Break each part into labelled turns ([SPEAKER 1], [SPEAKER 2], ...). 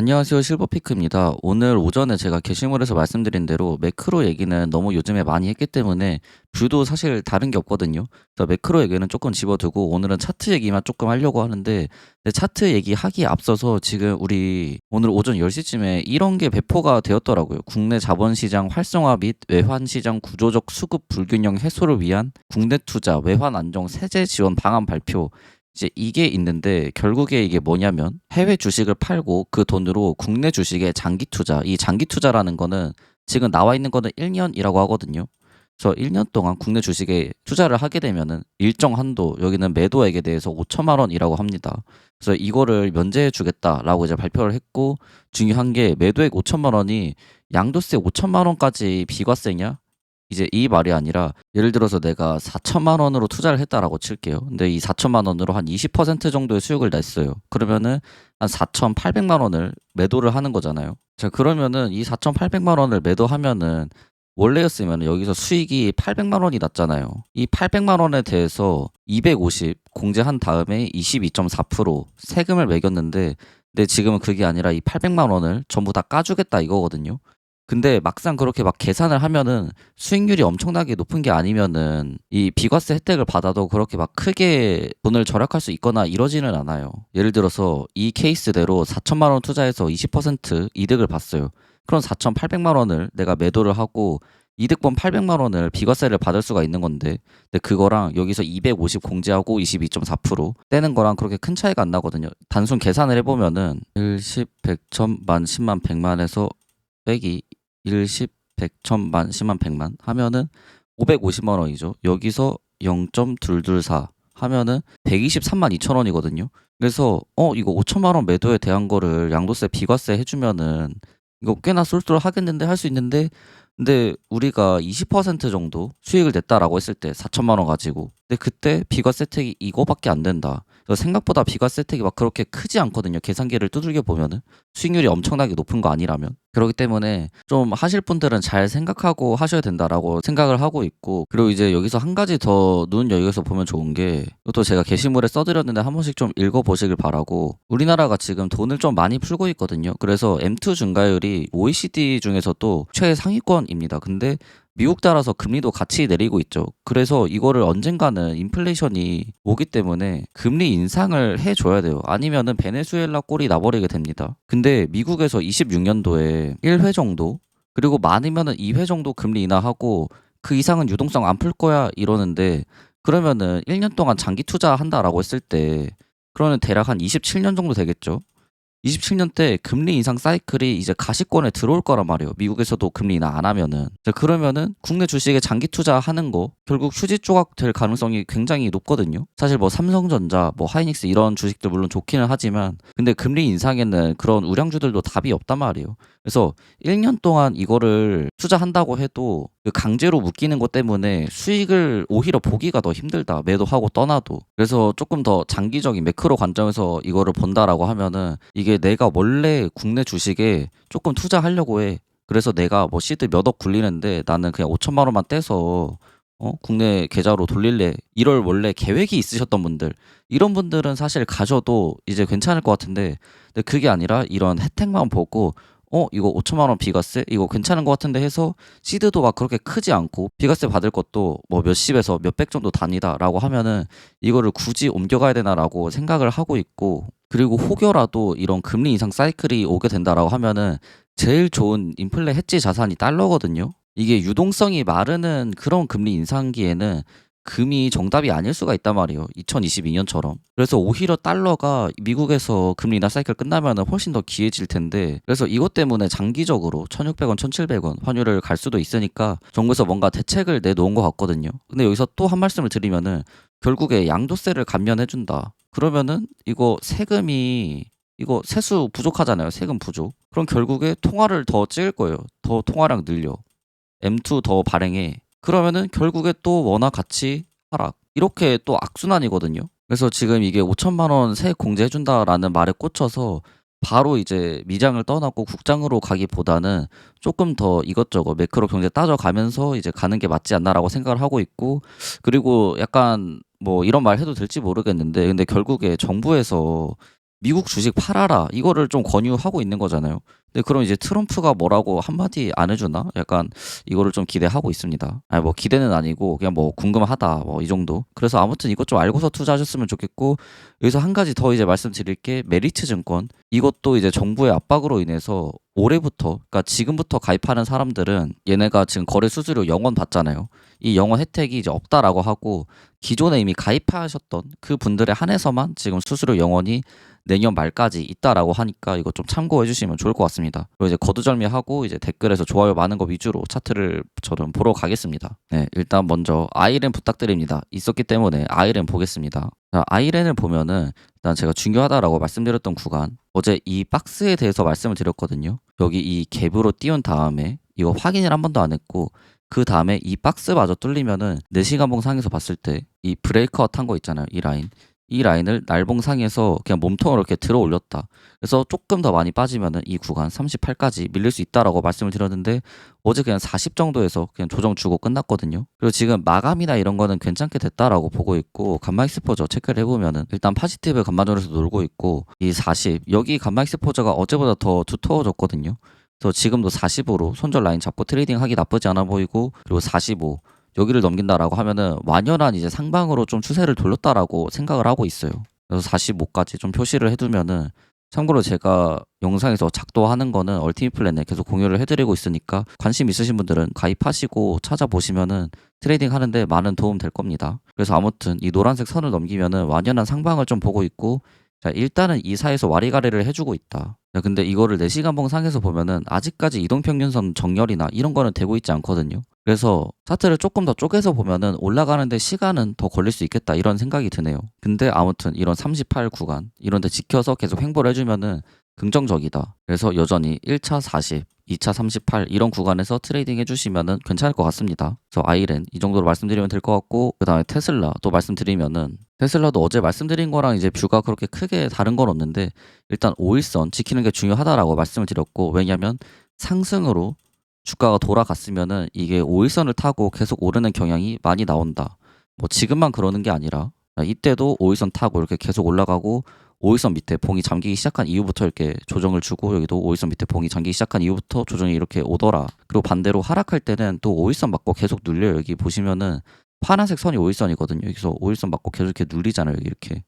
[SPEAKER 1] 안녕하세요. 실버피크입니다. 오늘 오전에 제가 게시물에서 말씀드린 대로 매크로 얘기는 너무 요즘에 많이 했기 때문에 뷰도 사실 다른 게 없거든요. 그래서 매크로 얘기는 조금 집어두고 오늘은 차트 얘기만 조금 하려고 하는데, 근데 차트 얘기하기에 앞서서 지금 우리 오늘 오전 10시쯤에 이런 게 배포가 되었더라고요. 국내 자본시장 활성화 및 외환시장 구조적 수급 불균형 해소를 위한 국내 투자 외환 안정 세제 지원 방안 발표. 이제 이게 있는데, 결국에 이게 뭐냐면 해외 주식을 팔고 그 돈으로 국내 주식에 장기 투자, 이 장기 투자라는 거는 지금 나와 있는 거는 1년이라고 하거든요. 그래서 1년 동안 국내 주식에 투자를 하게 되면은 일정 한도, 여기는 매도액에 대해서 5천만 원이라고 합니다. 그래서 이거를 면제해 주겠다라고 이제 발표를 했고, 중요한 게 매도액 5천만 원이 양도세 5천만 원까지 비과세냐? 이제 이 말이 아니라, 예를 들어서 내가 4천만 원으로 투자를 했다라고 칠게요. 근데 이 4천만 원으로 한 20% 정도의 수익을 냈어요. 그러면은 한 4,800만 원을 매도를 하는 거잖아요. 자, 그러면은 이 4,800만 원을 매도하면은 원래였으면 여기서 수익이 800만 원이 났잖아요. 이 800만 원에 대해서 250 공제한 다음에 22.4% 세금을 매겼는데, 근데 지금은 그게 아니라 이 800만 원을 전부 다 까주겠다 이거거든요. 근데 막상 그렇게 막 계산을 하면은 수익률이 엄청나게 높은 게 아니면은 이 비과세 혜택을 받아도 그렇게 막 크게 돈을 절약할 수 있거나 이러지는 않아요. 예를 들어서 이 케이스대로 4천만 원 투자해서 20% 이득을 봤어요. 그럼 4,800만 원을 내가 매도를 하고 이득본 800만 원을 비과세를 받을 수가 있는 건데, 근데 그거랑 여기서 250 공제하고 22.4% 떼는 거랑 그렇게 큰 차이가 안 나거든요. 단순 계산을 해보면은 1, 10, 100, 1000, 만, 10만, 100만에서 빼기 1, 10, 100, 1000만, 10만, 100만 하면은 550만 원이죠. 여기서 0.224 하면은 123만 2천 원이거든요. 그래서 이거 5천만 원 매도에 대한 거를 양도세 비과세 해주면은 이거 꽤나 쏠쏠하겠는데 할 수 있는데, 근데 우리가 20% 정도 수익을 냈다라고 했을 때 4천만 원 가지고, 근데 그때 비과세 혜택이 이거밖에 안 된다. 그래서 생각보다 비과세 혜택이 막 그렇게 크지 않거든요. 계산기를 두들겨 보면은 수익률이 엄청나게 높은 거 아니라면. 그렇기 때문에 좀 하실 분들은 잘 생각하고 하셔야 된다라고 생각을 하고 있고, 그리고 이제 여기서 한 가지 더 눈 여기서 보면 좋은 게, 이것도 제가 게시물에 써드렸는데 한 번씩 좀 읽어보시길 바라고, 우리나라가 지금 돈을 좀 많이 풀고 있거든요. 그래서 M2 증가율이 OECD 중에서도 최상위권입니다. 근데 미국 따라서 금리도 같이 내리고 있죠. 그래서 이거를 언젠가는 인플레이션이 오기 때문에 금리 인상을 해줘야 돼요. 아니면은 베네수엘라 꼴이 나버리게 됩니다. 근데 미국에서 26년도에 1회 정도, 그리고 많으면은 2회 정도 금리 인하하고 그 이상은 유동성 안 풀 거야 이러는데, 그러면은 1년 동안 장기 투자한다라고 했을 때 그러면 대략 한 27년 정도 되겠죠. 27년 때 금리 인상 사이클이 이제 가시권에 들어올 거란 말이에요. 미국에서도 금리 인하 안 하면은. 자, 그러면은 국내 주식에 장기 투자하는 거 결국 휴지 조각 될 가능성이 굉장히 높거든요. 사실 뭐 삼성전자, 뭐 하이닉스 이런 주식들 물론 좋기는 하지만, 근데 금리 인상에는 그런 우량주들도 답이 없단 말이에요. 그래서 1년 동안 이거를 투자한다고 해도 그 강제로 묶이는 것 때문에 수익을 오히려 보기가 더 힘들다. 매도하고 떠나도. 그래서 조금 더 장기적인 매크로 관점에서 이거를 본다라고 하면은, 이게 내가 원래 국내 주식에 조금 투자하려고 해. 그래서 내가 뭐 시드 몇 억 굴리는데 나는 그냥 5천만 원만 떼서 국내 계좌로 돌릴래. 이럴 원래 계획이 있으셨던 분들, 이런 분들은 사실 가셔도 이제 괜찮을 것 같은데, 근데 그게 아니라 이런 혜택만 보고 이거 5천만 원 비과세 이거 괜찮은 것 같은데 해서 시드도 막 그렇게 크지 않고 비과세 받을 것도 뭐 몇십에서 몇백 정도 단위다라고 하면은 이거를 굳이 옮겨가야 되나라고 생각을 하고 있고, 그리고 혹여라도 이런 금리 인상 사이클이 오게 된다라고 하면은 제일 좋은 인플레 해지 자산이 달러거든요. 이게 유동성이 마르는 그런 금리 인상기에는 금이 정답이 아닐 수가 있단 말이에요. 2022년처럼. 그래서 오히려 달러가 미국에서 금리 인하 사이클 끝나면 훨씬 더 기해질 텐데, 그래서 이것 때문에 장기적으로 1,600원, 1,700원 환율을 갈 수도 있으니까 정부에서 뭔가 대책을 내놓은 것 같거든요. 근데 여기서 또 한 말씀을 드리면은, 결국에 양도세를 감면해준다. 그러면은 이거 세금이, 이거 세수 부족하잖아요. 세금 부족. 그럼 결국에 통화를 더 찍을 거예요. 더 통화량 늘려. M2 더 발행해. 그러면은 결국에 또 원화 가치 하락. 이렇게 또 악순환이거든요. 그래서 지금 이게 5천만 원 세액 공제해준다라는 말에 꽂혀서 바로 이제 미장을 떠나고 국장으로 가기보다는 조금 더 이것저것 매크로 경제 따져가면서 이제 가는 게 맞지 않나라고 생각을 하고 있고, 그리고 약간 뭐 이런 말 해도 될지 모르겠는데, 근데 결국에 정부에서 "미국 주식 팔아라." 이거를 좀 권유하고 있는 거잖아요. 근데 그럼 이제 트럼프가 뭐라고 한마디 안 해 주나? 약간 이거를 좀 기대하고 있습니다. 아니 뭐 기대는 아니고 그냥 뭐 궁금하다 뭐 이 정도. 그래서 아무튼 이것 좀 알고서 투자하셨으면 좋겠고, 여기서 한 가지 더 이제 말씀드릴 게 메리츠 증권. 이것도 이제 정부의 압박으로 인해서 올해부터, 그러니까 지금부터 가입하는 사람들은 얘네가 지금 거래 수수료 0원 받잖아요. 이 0원 혜택이 이제 없다라고 하고, 기존에 이미 가입하셨던 그 분들에 한해서만 지금 수수료 0원이 내년 말까지 있다라고 하니까 이거 좀 참고해 주시면 좋을 것 같습니다. 그리고 이제 거두절미하고 이제 댓글에서 좋아요 많은 거 위주로 차트를 저는 보러 가겠습니다. 네, 일단 먼저 아이랜 부탁드립니다. 있었기 때문에 아이랜 보겠습니다. 자, 아이랜을 보면은 일단 제가 중요하다라고 말씀드렸던 구간, 어제 이 박스에 대해서 말씀을 드렸거든요. 여기 이 갭으로 띄운 다음에 이거 확인을 한 번도 안 했고, 그 다음에 이 박스마저 뚫리면은 4시간 봉상에서 봤을 때 이 브레이크아웃 한 거 있잖아요. 이 라인을 날봉상에서 그냥 몸통으로 이렇게 들어 올렸다. 그래서 조금 더 많이 빠지면은 이 구간 38까지 밀릴 수 있다라고 말씀을 드렸는데, 어제 그냥 40 정도에서 그냥 조정 주고 끝났거든요. 그리고 지금 마감이나 이런 거는 괜찮게 됐다라고 보고 있고, 감마 익스포저 체크를 해보면은 일단 파지티브 감마존에서 놀고 있고, 이 40 여기 감마 익스포저가 어제보다 더 두터워졌거든요. 그래서 지금도 40으로 손절 라인 잡고 트레이딩 하기 나쁘지 않아 보이고, 그리고 45 여기를 넘긴다라고 하면은 완연한 이제 상방으로 좀 추세를 돌렸다라고 생각을 하고 있어요. 그래서 45까지 좀 표시를 해두면은, 참고로 제가 영상에서 작도하는 거는 얼티밋 플랜에 계속 공유를 해드리고 있으니까 관심 있으신 분들은 가입하시고 찾아보시면은 트레이딩 하는데 많은 도움 될 겁니다. 그래서 아무튼 이 노란색 선을 넘기면은 완연한 상방을 좀 보고 있고, 자, 일단은 이 사이에서 와리가리를 해주고 있다. 야, 근데 이거를 4시간 봉상에서 보면은 아직까지 이동평균선 정렬이나 이런 거는 되고 있지 않거든요. 그래서 차트를 조금 더 쪼개서 보면은 올라가는데 시간은 더 걸릴 수 있겠다 이런 생각이 드네요. 근데 아무튼 이런 38 구간 이런 데 지켜서 계속 횡보를 해주면은 긍정적이다. 그래서 여전히 1차 40, 2차 38 이런 구간에서 트레이딩 해주시면은 괜찮을 것 같습니다. 그래서 아이랜 이 정도로 말씀드리면 될 것 같고, 그 다음에 테슬라 또 말씀드리면은, 테슬라도 어제 말씀드린 거랑 이제 뷰가 그렇게 크게 다른 건 없는데, 일단 5일선 지키는 게 중요하다라고 말씀을 드렸고, 왜냐면 상승으로 주가가 돌아갔으면은 이게 5일선을 타고 계속 오르는 경향이 많이 나온다. 뭐 지금만 그러는 게 아니라 이때도 5일선 타고 이렇게 계속 올라가고, 5일선 밑에 봉이 잠기기 시작한 이후부터 이렇게 조정을 주고, 여기도 5일선 밑에 봉이 잠기기 시작한 이후부터 조정이 이렇게 오더라. 그리고 반대로 하락할 때는 또 5일선 맞고 계속 눌려요. 여기 보시면은 파란색 선이 5일선이거든요. 여기서 5일선 맞고 계속 이렇게 눌리잖아요. 여기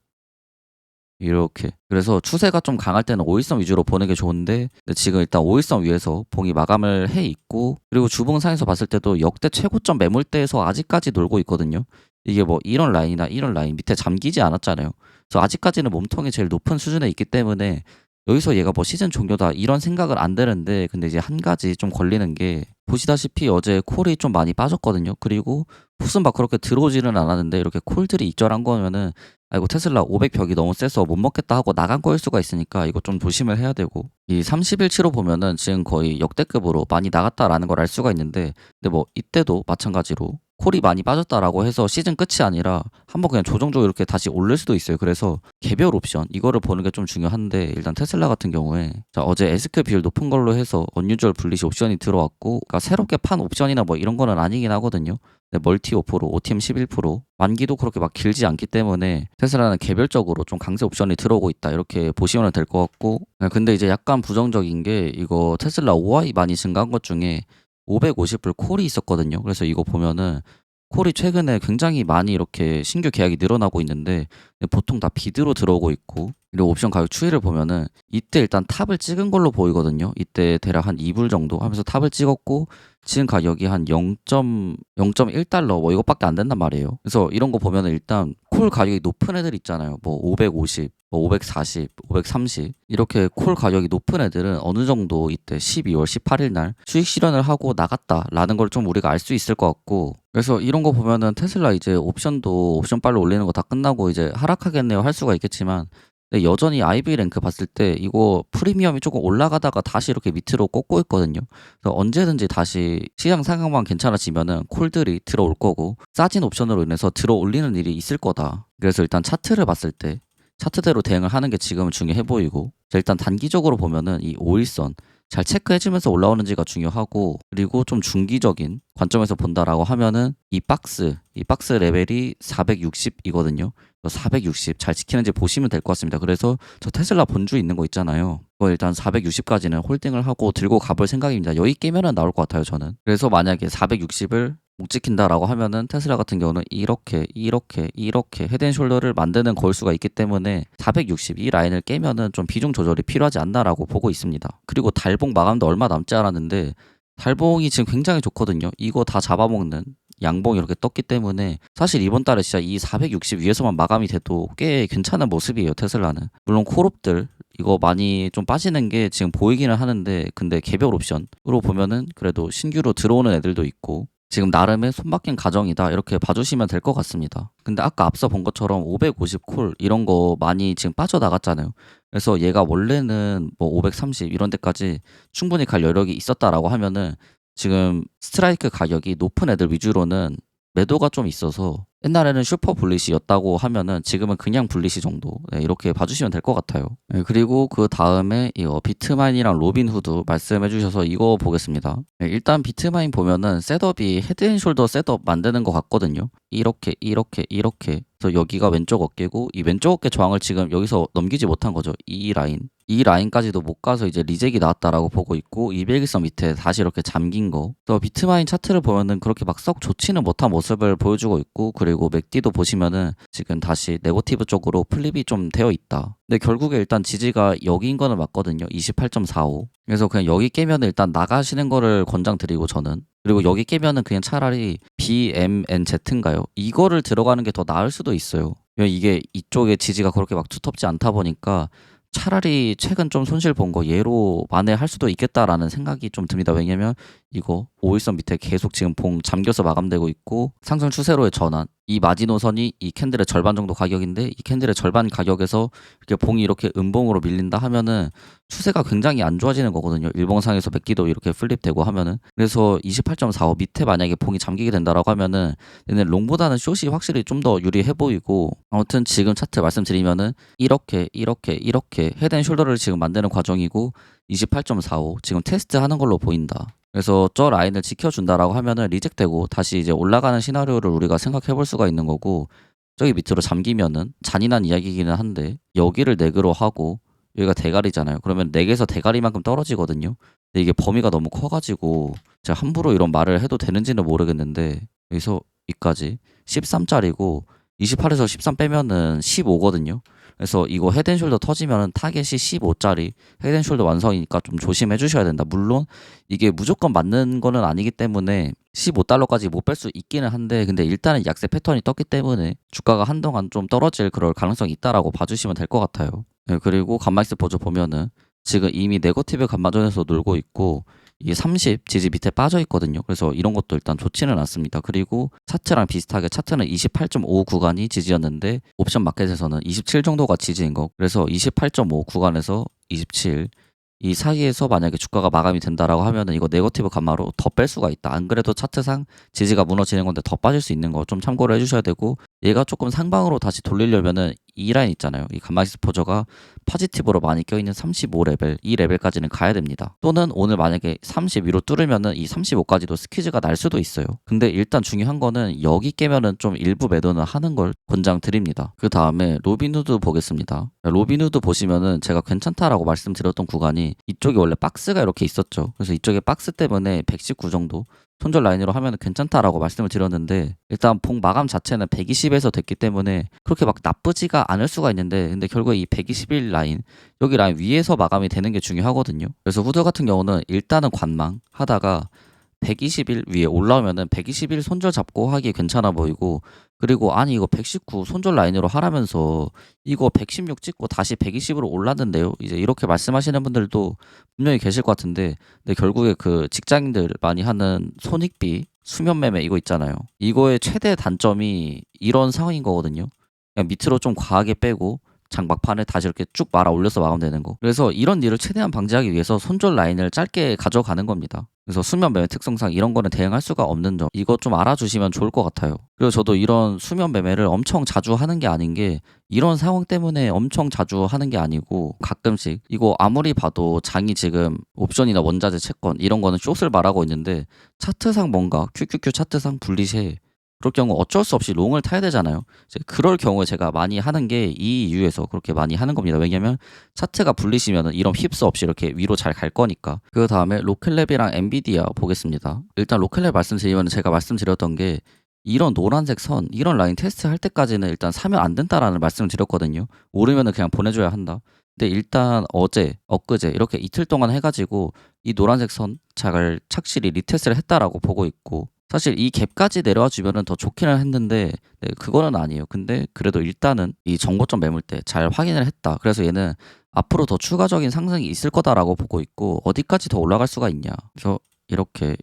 [SPEAKER 1] 이렇게. 그래서 추세가 좀 강할 때는 5일선 위주로 보는 게 좋은데, 근데 지금 일단 5일선 위에서 봉이 마감을 해 있고, 그리고 주봉상에서 봤을 때도 역대 최고점 매물대에서 아직까지 놀고 있거든요. 이게 뭐 이런 라인이나 이런 라인 밑에 잠기지 않았잖아요. 그래서 아직까지는 몸통이 제일 높은 수준에 있기 때문에 여기서 얘가 뭐 시즌 종료다 이런 생각을 안 드는데, 근데 이제 한 가지 좀 걸리는 게, 보시다시피 어제 콜이 좀 많이 빠졌거든요. 그리고 풋은 막 그렇게 들어오지는 않았는데, 이렇게 콜들이 입절한 거면은 아이고 테슬라 500 벽이 너무 세서 못 먹겠다 하고 나간 거일 수가 있으니까 이거 좀 조심을 해야 되고, 이 30일치로 보면은 지금 거의 역대급으로 많이 나갔다라는 걸 알 수가 있는데, 근데 뭐 이때도 마찬가지로 콜이 많이 빠졌다라고 해서 시즌 끝이 아니라 한번 그냥 조정적으로 이렇게 다시 오를 수도 있어요. 그래서 개별 옵션 이거를 보는 게 좀 중요한데, 일단 테슬라 같은 경우에 자, 어제 에스크 비율 높은 걸로 해서 언유절 분리시 옵션이 들어왔고, 그러니까 새롭게 판 옵션이나 뭐 이런 거는 아니긴 하거든요. 멀티 5%, OTM 11%, 만기도 그렇게 막 길지 않기 때문에 테슬라는 개별적으로 좀 강세 옵션이 들어오고 있다 이렇게 보시면 될 것 같고, 근데 이제 약간 부정적인 게, 이거 테슬라 OI 많이 증가한 것 중에 550불 콜이 있었거든요. 그래서 이거 보면은 콜이 최근에 굉장히 많이 이렇게 신규 계약이 늘어나고 있는데, 보통 다 비드로 들어오고 있고, 그리고 옵션 가격 추이를 보면은 이때 일단 탑을 찍은 걸로 보이거든요. 이때 대략 한 2불 정도 하면서 탑을 찍었고, 지금 가격이 한 0.1달러 뭐 이것밖에 안 된단 말이에요. 그래서 이런 거 보면은 일단 콜 가격이 높은 애들 있잖아요. 뭐 550, 뭐 540, 530 이렇게 콜 가격이 높은 애들은 어느 정도 이때 12월 18일 날 수익 실현을 하고 나갔다라는 걸 좀 우리가 알 수 있을 것 같고, 그래서 이런 거 보면은 테슬라 이제 옵션도 옵션 빨로 올리는 거 다 끝나고 이제 하락하겠네요 할 수가 있겠지만, 근데 여전히 IV 랭크 봤을 때 이거 프리미엄이 조금 올라가다가 다시 이렇게 밑으로 꺾고 있거든요. 그래서 언제든지 다시 시장 상황만 괜찮아지면은 콜들이 들어올 거고, 싸진 옵션으로 인해서 들어 올리는 일이 있을 거다. 그래서 일단 차트를 봤을 때 차트대로 대응을 하는 게 지금은 중요해 보이고, 자, 일단 단기적으로 보면은 이 5일선 잘 체크해주면서 올라오는지가 중요하고, 그리고 좀 중기적인 관점에서 본다라고 하면은 이 박스 레벨이 460이거든요. 460 잘 지키는지 보시면 될 것 같습니다. 그래서 저 테슬라 본주 있는 거 있잖아요. 그거 일단 460까지는 홀딩을 하고 들고 가볼 생각입니다. 여기 깨면은 나올 것 같아요, 저는. 그래서 만약에 460을 못 지킨다라고 하면은 테슬라 같은 경우는 이렇게 헤드앤숄더를 만드는 거일 수가 있기 때문에 460 이 라인을 깨면은 좀 비중 조절이 필요하지 않나라고 보고 있습니다. 그리고 달봉 마감도 얼마 남지 않았는데 달봉이 지금 굉장히 좋거든요. 이거 다 잡아먹는 양봉이 이렇게 떴기 때문에 사실 이번 달에 진짜 이 460 위에서만 마감이 돼도 꽤 괜찮은 모습이에요, 테슬라는. 물론 콜옵들 이거 많이 좀 빠지는 게 지금 보이기는 하는데 근데 개별 옵션으로 보면은 그래도 신규로 들어오는 애들도 있고 지금 나름의 손바뀐 가정이다 이렇게 봐주시면 될 것 같습니다. 근데 아까 앞서 본 것처럼 550콜 이런 거 많이 지금 빠져나갔잖아요. 그래서 얘가 원래는 뭐 530 이런 데까지 충분히 갈 여력이 있었다라고 하면은 지금 스트라이크 가격이 높은 애들 위주로는 매도가 좀 있어서 옛날에는 슈퍼 불리시였다고 하면은 지금은 그냥 불리시 정도 이렇게 봐주시면 될 것 같아요. 그리고 그 다음에 이거 비트마인이랑 로빈후드 말씀해 주셔서 이거 보겠습니다. 일단 비트마인 보면은 셋업이 헤드앤숄더 셋업 만드는 것 같거든요. 이렇게 그래서 여기가 왼쪽 어깨고 이 왼쪽 어깨 저항을 지금 여기서 넘기지 못한 거죠. 이 라인까지도 못 가서 이제 리젝이 나왔다라고 보고 있고 200일선 밑에 다시 이렇게 잠긴 거. 또 비트마인 차트를 보면은 그렇게 막 썩 좋지는 못한 모습을 보여주고 있고 그리고 맥디도 보시면은 지금 다시 네거티브 쪽으로 플립이 좀 되어 있다. 근데 결국에 일단 지지가 여기인 거는 맞거든요. 28.45. 그래서 그냥 여기 깨면은 일단 나가시는 거를 권장드리고 저는. 그리고 여기 깨면은 그냥 차라리 BMNZ인가요? 이거를 들어가는 게 더 나을 수도 있어요. 이게 이쪽에 지지가 그렇게 막 두텁지 않다 보니까 차라리 최근 좀 손실 본 거 얘로 만회할 수도 있겠다라는 생각이 좀 듭니다. 왜냐면 이거 5일선 밑에 계속 지금 봉 잠겨서 마감되고 있고 상승 추세로의 전환 이 마지노선이 이 캔들의 절반 정도 가격인데 이 캔들의 절반 가격에서 이렇게 봉이 이렇게 음봉으로 밀린다 하면은 추세가 굉장히 안 좋아지는 거거든요. 일봉상에서 맥기도 이렇게 플립되고 하면은 그래서 28.45 밑에 만약에 봉이 잠기게 된다라고 하면은 얘는 롱보다는 숏이 확실히 좀 더 유리해 보이고 아무튼 지금 차트 말씀드리면은 이렇게 헤드앤숄더를 지금 만드는 과정이고 28.45 지금 테스트하는 걸로 보인다. 그래서 저 라인을 지켜준다라고 하면은 리젝되고 다시 이제 올라가는 시나리오를 우리가 생각해 볼 수가 있는 거고 저기 밑으로 잠기면은 잔인한 이야기이기는 한데 여기를 네그로 하고 여기가 대가리잖아요. 그러면 넥에서 대가리만큼 떨어지거든요. 근데 이게 범위가 너무 커가지고 제가 함부로 이런 말을 해도 되는지는 모르겠는데 여기서 여기까지 13짜리고 28에서 13 빼면은 15거든요. 그래서 이거 헤드앤숄더 터지면은 타겟이 15짜리 헤드앤숄더 완성이니까 좀 조심해 주셔야 된다. 물론 이게 무조건 맞는 거는 아니기 때문에 15달러까지 못 뺄 수 있기는 한데 근데 일단은 약세 패턴이 떴기 때문에 주가가 한동안 좀 떨어질 그럴 가능성이 있다라고 봐주시면 될 것 같아요. 그리고 간마익스 보조 보면은 지금 이미 네거티브 간마존에서 놀고 있고 이게 30 지지 밑에 빠져 있거든요. 그래서 이런 것도 일단 좋지는 않습니다. 그리고 차트랑 비슷하게 차트는 28.5 구간이 지지였는데 옵션 마켓에서는 27 정도가 지지인 거. 그래서 28.5 구간에서 27 이 사이에서 만약에 주가가 마감이 된다라고 하면은 이거 네거티브 감마로 더 뺄 수가 있다. 안 그래도 차트상 지지가 무너지는 건데 더 빠질 수 있는 거 좀 참고를 해주셔야 되고 얘가 조금 상방으로 다시 돌리려면은 이 라인 있잖아요. 이 감마 익스포저가 포지티브로 많이 껴있는 35레벨 이 레벨까지는 가야 됩니다. 또는 오늘 만약에 30 위로 뚫으면은 이 35까지도 스퀴즈가 날 수도 있어요. 근데 일단 중요한 거는 여기 깨면은 좀 일부 매도는 하는 걸 권장드립니다. 그 다음에 로빈후드 보겠습니다. 로빈후드 보시면은 제가 괜찮다라고 말씀드렸던 구간이 이쪽에 원래 박스가 이렇게 있었죠. 그래서 이쪽에 박스 때문에 119 정도 손절 라인으로 하면 괜찮다라고 말씀을 드렸는데 일단 봉 마감 자체는 120에서 됐기 때문에 그렇게 막 나쁘지가 않을 수가 있는데 근데 결국에 이 121 라인 여기 라인 위에서 마감이 되는 게 중요하거든요. 그래서 후드 같은 경우는 일단은 관망 하다가 121 위에 올라오면은 121 손절 잡고 하기 괜찮아 보이고 그리고 아니 이거 119 손절 라인으로 하라면서 이거 116 찍고 다시 120으로 올랐는데요. 이제 이렇게 말씀하시는 분들도 분명히 계실 것 같은데 근데 결국에 그 직장인들 많이 하는 손익비 수면 매매 이거 있잖아요. 이거의 최대 단점이 이런 상황인 거거든요. 그냥 밑으로 좀 과하게 빼고 장막판에 다시 이렇게 쭉 말아 올려서 마감되는 거. 그래서 이런 일을 최대한 방지하기 위해서 손절 라인을 짧게 가져가는 겁니다. 그래서 수면 매매 특성상 이런 거는 대응할 수가 없는 점. 이거 좀 알아주시면 좋을 것 같아요. 그리고 저도 이런 수면 매매를 엄청 자주 하는 게 아닌 게 이런 상황 때문에 엄청 자주 하는 게 아니고 가끔씩 이거 아무리 봐도 장이 지금 옵션이나 원자재 채권 이런 거는 숏을 말하고 있는데 차트상 뭔가 QQQ 차트상 분리시해 그럴 경우 어쩔 수 없이 롱을 타야 되잖아요. 이제 그럴 경우에 제가 많이 하는 게 이 이유에서 그렇게 많이 하는 겁니다. 왜냐면 차트가 불리시면은 이런 휩스 없이 이렇게 위로 잘 갈 거니까. 그다음에 로켓랩이랑 엔비디아 보겠습니다. 일단 로켓랩 말씀드리면 제가 말씀드렸던 게 이런 노란색 선, 이런 라인 테스트할 때까지는 일단 사면 안 된다라는 말씀을 드렸거든요. 오르면은 그냥 보내줘야 한다. 근데 일단 어제, 엊그제 이렇게 이틀 동안 해가지고 이 노란색 선 잘 착실히 리테스트를 했다라고 보고 있고 사실 이 갭까지 내려와 주면은 더 좋기는 했는데 네, 그거는 아니에요. 근데 그래도 일단은 이 정고점 매물 때 잘 확인을 했다. 그래서 얘는 앞으로 더 추가적인 상승이 있을 거다라고 보고 있고 어디까지 더 올라갈 수가 있냐. 그래서 이렇게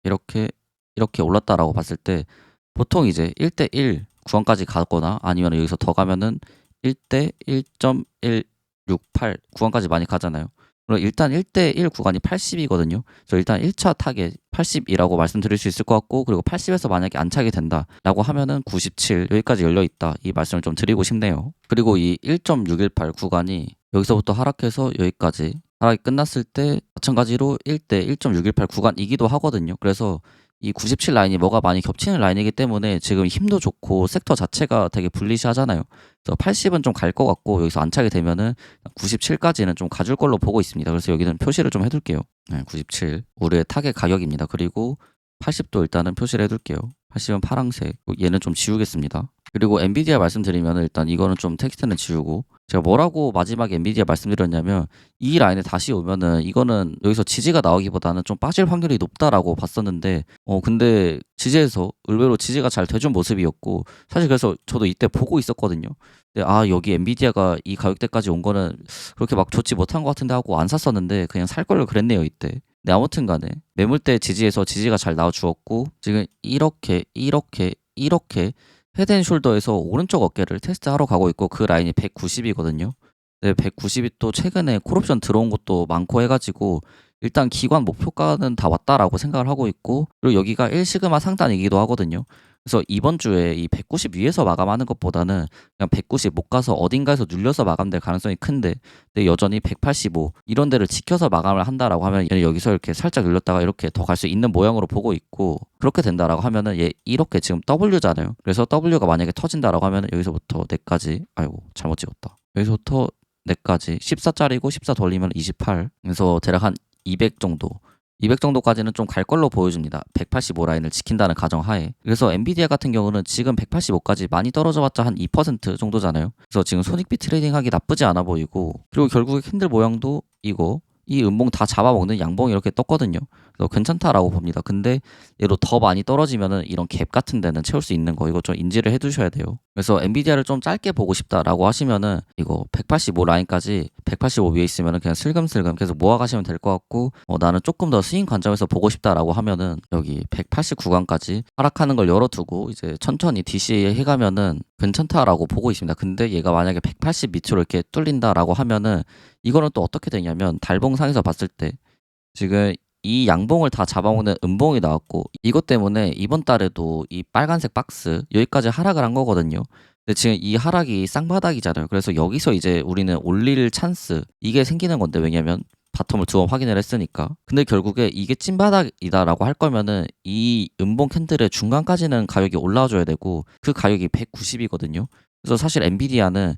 [SPEAKER 1] 이렇게 이렇게 올랐다라고 봤을 때 보통 이제 1대1 구간까지 가거나 아니면 여기서 더 가면은 1대 1.168 구간까지 많이 가잖아요. 그럼 일단 1대1 구간이 80이거든요. 그래서 일단 1차 타겟 80이라고 말씀드릴 수 있을 것 같고 그리고 80에서 만약에 안 차게 된다라고 하면은 97 여기까지 열려 있다. 이 말씀을 좀 드리고 싶네요. 그리고 이 1.618 구간이 여기서부터 하락해서 여기까지 하락이 끝났을 때 마찬가지로 1대 1.618 구간이기도 하거든요. 그래서 이 97 라인이 뭐가 많이 겹치는 라인이기 때문에 지금 힘도 좋고 섹터 자체가 되게 불리시하잖아요. 그래서 80은 좀 갈 것 같고 여기서 안 차게 되면은 97까지는 좀 가줄 걸로 보고 있습니다. 그래서 여기는 표시를 좀 해둘게요. 네, 97 우리의 타겟 가격입니다. 그리고 80도 일단은 표시를 해둘게요. 80은 파랑색, 얘는 좀 지우겠습니다. 그리고 엔비디아 말씀드리면 일단 이거는 좀 텍스트는 지우고 제가 뭐라고 마지막에 엔비디아 말씀드렸냐면 이 라인에 다시 오면은 이거는 여기서 지지가 나오기보다는 좀 빠질 확률이 높다라고 봤었는데 근데 지지에서 의외로 지지가 잘 돼준 모습이었고 사실 그래서 저도 이때 보고 있었거든요. 근데 여기 엔비디아가 이 가격대까지 온 거는 그렇게 막 좋지 못한 것 같은데 하고 안 샀었는데 그냥 살 걸 그랬네요 이때. 네, 아무튼 간에 매물대 지지에서 지지가 잘 나와 주었고 지금 이렇게 헤드앤숄더에서 오른쪽 어깨를 테스트하러 가고 있고 그 라인이 190이거든요. 네, 190이 또 최근에 콜옵션 들어온 것도 많고 해가지고 일단 기관 목표가는 다 왔다라고 생각을 하고 있고 그리고 여기가 1시그마 상단이기도 하거든요. 그래서 이번 주에 이 190 위에서 마감하는 것보다는 그냥 190 못 가서 어딘가에서 눌려서 마감될 가능성이 큰데 근데 여전히 185 이런 데를 지켜서 마감을 한다라고 하면 얘는 여기서 이렇게 살짝 눌렸다가 이렇게 더 갈 수 있는 모양으로 보고 있고 그렇게 된다라고 하면은 얘 이렇게 지금 W잖아요. 그래서 W가 만약에 터진다라고 하면은 여기서부터 내까지 아이고 잘못 찍었다. 여기서부터 내까지 14짜리고 14 돌리면 28 그래서 대략 한 200 정도 200 정도까지는 좀 갈 걸로 보여집니다. 185 라인을 지킨다는 가정하에. 그래서 엔비디아 같은 경우는 지금 185까지 많이 떨어져 봤자 한 2% 정도잖아요. 그래서 지금 손익비 트레이딩 하기 나쁘지 않아 보이고 그리고 결국에 캔들 모양도 이 음봉 다 잡아먹는 양봉이 이렇게 떴거든요. 그래서 괜찮다라고 봅니다. 근데 얘로 더 많이 떨어지면은 이런 갭 같은 데는 채울 수 있는 거 이거 좀 인지를 해두셔야 돼요. 그래서 엔비디아를 좀 짧게 보고 싶다라고 하시면은 이거 185 라인까지 185 위에 있으면은 그냥 슬금슬금 계속 모아가시면 될 것 같고 나는 조금 더 스윙 관점에서 보고 싶다라고 하면은 여기 180 구간까지 하락하는 걸 열어두고 이제 천천히 DCA 해가면은 괜찮다라고 보고 있습니다. 근데 얘가 만약에 180 밑으로 이렇게 뚫린다라고 하면은 이거는 또 어떻게 되냐면 달봉상에서 봤을 때 지금 이 양봉을 다 잡아먹는 음봉이 나왔고 이것 때문에 이번 달에도 이 빨간색 박스 여기까지 하락을 한 거거든요. 근데 지금 이 하락이 쌍바닥이잖아요. 그래서 여기서 이제 우리는 올릴 찬스 이게 생기는 건데 왜냐면 바텀을 두 번 확인을 했으니까. 근데 결국에 이게 찐바닥이다라고 할 거면은 이 음봉 캔들의 중간까지는 가격이 올라와줘야 되고 그 가격이 190이거든요. 그래서 사실 엔비디아는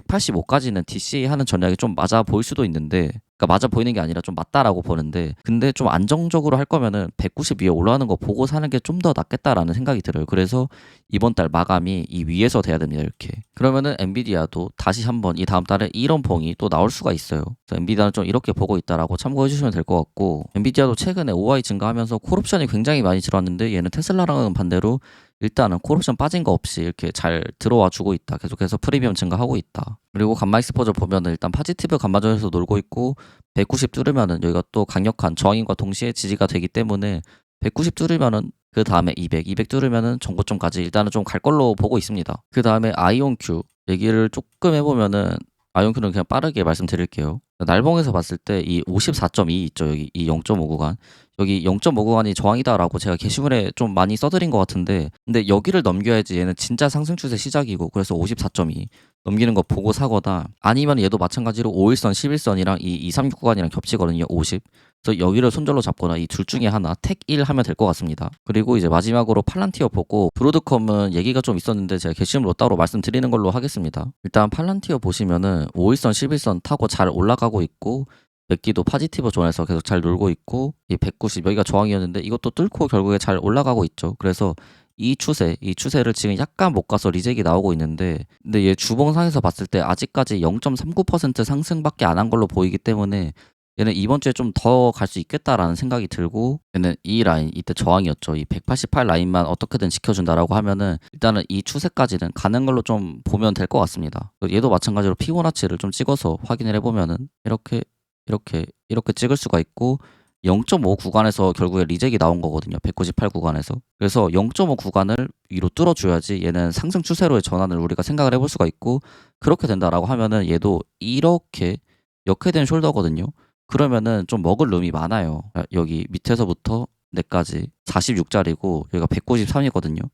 [SPEAKER 1] 185까지는 DCA 하는 전략이 좀 맞아 보일 수도 있는데 그러니까 맞아 보이는 게 아니라 좀 맞다라고 보는데 근데 좀 안정적으로 할 거면은 190 위에 올라가는 거 보고 사는 게 좀 더 낫겠다라는 생각이 들어요. 그래서 이번 달 마감이 이 위에서 돼야 됩니다. 이렇게. 그러면은 엔비디아도 다시 한번 이 다음 달에 이런 봉이 또 나올 수가 있어요. 그래서 엔비디아는 좀 이렇게 보고 있다라고 참고해 주시면 될 것 같고 엔비디아도 최근에 OI 증가하면서 콜옵션이 굉장히 많이 들어왔는데 얘는 테슬라랑은 반대로 일단은 콜옵션 빠진 거 없이 이렇게 잘 들어와 주고 있다. 계속해서 프리미엄 증가하고 있다. 그리고 감마 익스포저 보면은 일단 파지티브 감마존에서 놀고 있고 190 뚫으면은 여기가 또 강력한 저항인과 동시에 지지가 되기 때문에 190 뚫으면은 그 다음에 200 뚫으면은 정고점까지 일단은 좀 갈 걸로 보고 있습니다. 그 다음에 아이온큐 얘기를 조금 해보면은 아이온큐는 그냥 빠르게 말씀드릴게요. 날봉에서 봤을 때 이 54.2 있죠. 여기 이 0.5 구간. 여기 0.5 구간이 저항이다라고 제가 게시물에 좀 많이 써드린 것 같은데 근데 여기를 넘겨야지 얘는 진짜 상승 추세 시작이고 그래서 54.2 넘기는 거 보고 사거나 아니면 얘도 마찬가지로 5일선, 11선이랑 이 236 구간이랑 겹치거든요. 50. 그래서 여기를 손절로 잡거나 이 둘 중에 하나 택 1 하면 될 것 같습니다. 그리고 이제 마지막으로 팔란티어 보고 브로드컴은 얘기가 좀 있었는데 제가 게시물로 따로 말씀드리는 걸로 하겠습니다. 일단 팔란티어 보시면은 5일선, 11선 타고 잘 올라가고 있고 맥기도 파지티브 존에서 계속 잘 놀고 있고 이 190 여기가 저항이었는데 이것도 뚫고 결국에 잘 올라가고 있죠. 그래서 이 추세를 지금 약간 못 가서 리젝이 나오고 있는데 근데 얘 주봉상에서 봤을 때 아직까지 0.39% 상승밖에 안 한 걸로 보이기 때문에 얘는 이번 주에 좀 더 갈 수 있겠다라는 생각이 들고 얘는 이 라인 이때 저항이었죠. 이 188 라인만 어떻게든 지켜준다라고 하면은 일단은 이 추세까지는 가는 걸로 좀 보면 될 것 같습니다. 얘도 마찬가지로 피보나치를 좀 찍어서 확인을 해보면은 이렇게 찍을 수가 있고 0.5 구간에서 결국에 리젝이 나온 거거든요. 198 구간에서. 그래서 0.5 구간을 위로 뚫어줘야지 얘는 상승 추세로의 전환을 우리가 생각을 해볼 수가 있고 그렇게 된다라고 하면은 얘도 이렇게 역회된 숄더거든요. 그러면은 좀 먹을 룸이 많아요. 여기 밑에서부터 내까지 46짜리고 여기가 193이거든요.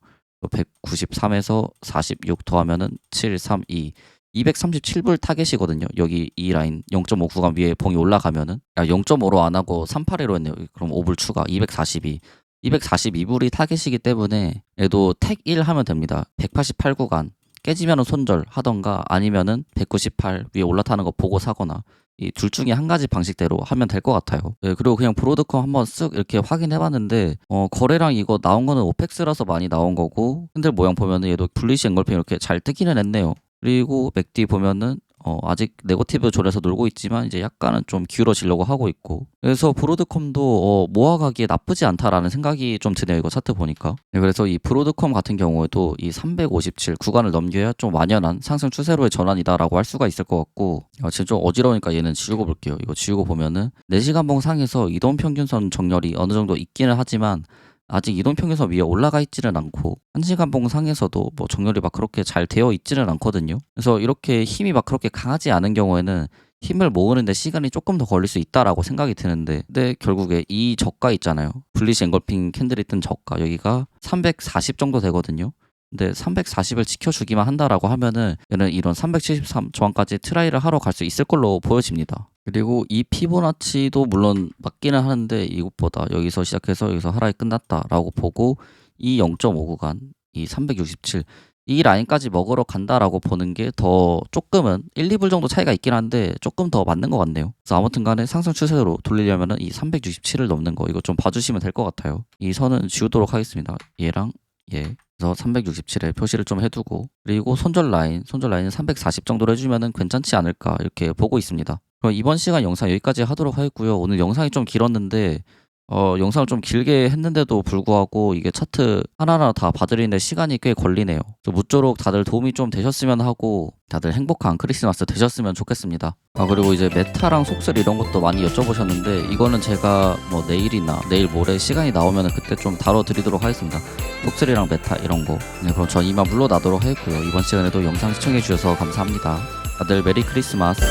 [SPEAKER 1] 193에서 46 더하면은 732 237불 타겟이거든요. 여기 이 라인 0.5 구간 위에 봉이 올라가면은 0.5로 안 하고 382로 했네요. 그럼 5불 추가 242 242불이 타겟이기 때문에 얘도 택 1 하면 됩니다. 188 구간 깨지면은 손절 하던가 아니면은 198 위에 올라타는 거 보고 사거나 이 둘 중에 한 가지 방식대로 하면 될 것 같아요. 네, 그리고 그냥 브로드컴 한번 쓱 이렇게 확인해봤는데 거래량 이거 나온 거는 오펙스라서 많이 나온 거고 핸들 모양 보면은 얘도 블리시 앵걸핑 이렇게 잘 뜨기는 했네요. 그리고 맥디 보면은 아직 네거티브 존에서 놀고 있지만 이제 약간은 좀 기울어지려고 하고 있고 그래서 브로드컴도 모아가기에 나쁘지 않다라는 생각이 좀 드네요. 이거 차트 보니까. 네, 그래서 이 브로드컴 같은 경우에도 이 357 구간을 넘겨야 좀 완연한 상승 추세로의 전환이다라고 할 수가 있을 것 같고 지금 좀 어지러우니까 얘는 지우고 볼게요. 이거 지우고 보면은 4시간봉 상에서 이동평균선 정렬이 어느 정도 있기는 하지만 아직 이동평균선 위에 올라가 있지는 않고 1시간봉 상에서도 뭐 정렬이 막 그렇게 잘 되어 있지는 않거든요. 그래서 이렇게 힘이 막 그렇게 강하지 않은 경우에는 힘을 모으는데 시간이 조금 더 걸릴 수 있다라고 생각이 드는데 근데 결국에 이 저가 있잖아요. 블리시 앵걸핑 캔들이 뜬 저가 여기가 340 정도 되거든요. 근데 340을 지켜주기만 한다라고 하면은 얘는 이런 373 저항까지 트라이를 하러 갈 수 있을 걸로 보여집니다. 그리고 이 피보나치도 물론 맞기는 하는데 이것보다 여기서 시작해서 여기서 하락이 끝났다라고 보고 이 0.5 구간 이 367 이 라인까지 먹으러 간다라고 보는 게 더 조금은 1, 2불 정도 차이가 있긴 한데 조금 더 맞는 것 같네요. 그래서 아무튼 간에 상승 추세로 돌리려면은 이 367을 넘는 거 이거 좀 봐주시면 될 것 같아요. 이 선은 지우도록 하겠습니다. 얘랑 얘. 그래서 367에 표시를 좀 해두고 그리고 손절 라인은 340 정도로 해주면은 괜찮지 않을까 이렇게 보고 있습니다. 그럼 이번 시간 영상 여기까지 하도록 하겠고요. 오늘 영상이 좀 길었는데 영상을 좀 길게 했는데도 불구하고 이게 차트 하나하나 다 봐드리는데 시간이 꽤 걸리네요. 무쪼록 다들 도움이 좀 되셨으면 하고 다들 행복한 크리스마스 되셨으면 좋겠습니다. 그리고 이제 메타랑 속설 이런 것도 많이 여쭤보셨는데 이거는 제가 뭐 내일이나 내일 모레 시간이 나오면 그때 좀 다뤄드리도록 하겠습니다. 속설이랑 메타 이런 거. 네, 그럼 전 이만 물러나도록 하겠고요. 이번 시간에도 영상 시청해주셔서 감사합니다. 다들 메리 크리스마스.